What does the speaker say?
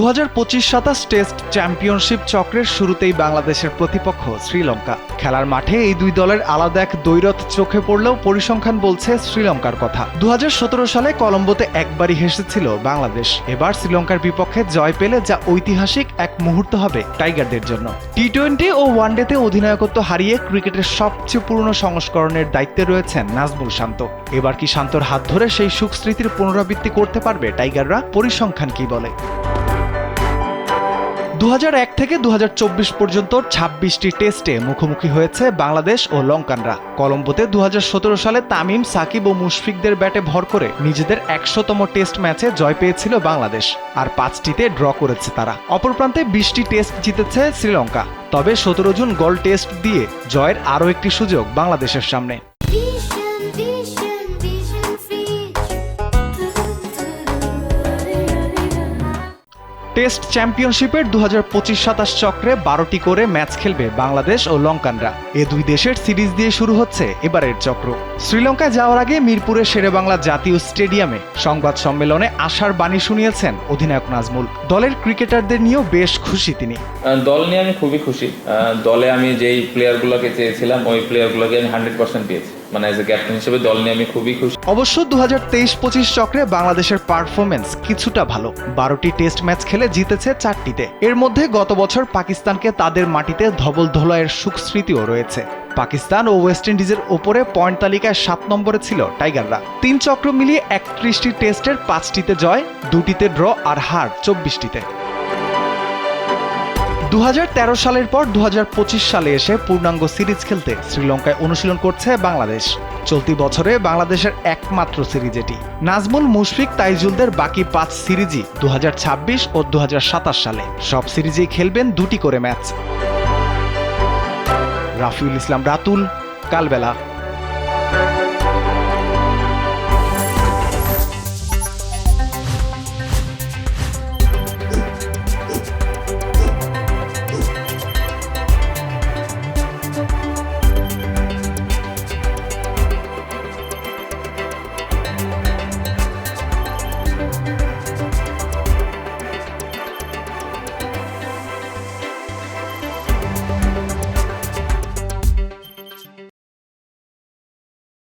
2025-27 test championship চক্রের শুরুতেই বাংলাদেশের প্রতিপক্ষ শ্রীলঙ্কা। খেলার মাঠে এই দুই দলের আলাদা এক দ্বৈরথ চোখে পড়লেও পরিসংখ্যান বলছে শ্রীলঙ্কার কথা। 2017 সালে কলম্বোতে একবারই হেসেছিল বাংলাদেশ। এবার শ্রীলঙ্কার বিপক্ষে জয় পেলে যা ঐতিহাসিক এক মুহূর্ত হবে টাইগারদের জন্য। টি-20 ও ওয়ানডেতে অধিনায়কত্ব হারিয়ে ক্রিকেটের সবচেয়ে পুরনো সংস্করণের দায়িত্বে রয়েছেন নাজমুল শান্ত। এবার কি শান্তর হাত ধরে সেই সুখ স্মৃতির পুনরাবৃত্তি করতে পারবে টাইগাররা? পরিসংখ্যান কি বলে? 2001 থেকে 2024 পর্যন্ত 26টি টেস্টে মুখোমুখি হয়েছে বাংলাদেশ ও লঙ্কানরা। কলম্বোতে 2017 সালে তামিম, সাকিব ও মুশফিকদের ব্যাটে ভর করে নিজেদের 100তম টেস্ট ম্যাচে জয় পেয়েছিল বাংলাদেশ, আর 5টিতে ড্র করেছে তারা। অপর প্রান্তে 20টি টেস্ট জিতেছে শ্রীলঙ্কা। তবে 17 জুন গোল টেস্ট দিয়ে জয়ের আরও একটি সুযোগ বাংলাদেশের সামনে। টেস্ট চ্যাম্পিয়নশিপের 2025-27 চক্রে 12টি করে ম্যাচ খেলবে বাংলাদেশ ও লঙ্কানরা। এ দুই দেশের সিরিজ দিয়ে শুরু হচ্ছে এবারের চক্র। শ্রীলঙ্কায় যাওয়ার আগে মিরপুরের শেরেবাংলা জাতীয় স্টেডিয়ামে সংবাদ সম্মেলনে আশার বাণী শুনিয়েছেন অধিনায়ক নাজমুল। দলের ক্রিকেটারদের নিয়েও বেশ খুশি তিনি। দল নিয়ে আমি খুবই খুশি। দলে আমি যেই প্লেয়ারগুলোকে চেয়েছিলাম ওই প্লেয়ারগুলোকে আমি 100% পেয়েছি। মানে এজ এ ক্যাপ্টেন হিসেবে দল নিয়ে আমি খুবই খুশি। অবশ্য 2023-25 চক্রে বাংলাদেশের পারফরমেন্স কিছুটা ভালো। 12টি টেস্ট ম্যাচ খেলে জিতেছে 4টিতে। এর মধ্যে গত বছর পাকিস্তানকে তাদের মাটিতে ধবল ধোলাইয়ের সুখ স্মৃতিও রয়েছে। পাকিস্তান ও ওয়েস্ট ইন্ডিজের ওপরে পয়েন্ট তালিকায় 7 নম্বরে ছিল টাইগাররা। 3 চক্র মিলিয়ে 31টি টেস্টের 5টিতে জয়, 2টিতে ড্র আর হার 24টিতে। 2013 সালের পর 2025 সালে এসে পূর্ণাঙ্গ সিরিজ খেলতে শ্রীলঙ্কায় অনুশীলন করছে বাংলাদেশ। চলতি বছরে বাংলাদেশের একমাত্র সিরিজ এটি। নাজমুল, মুশফিক, তাইজুলদের বাকি 5 সিরিজই 2026 ও 2027 সালে। সব সিরিজেই খেলবেন 2টি করে ম্যাচ। রাফিউল ইসলাম রাতুল, কালবেলা।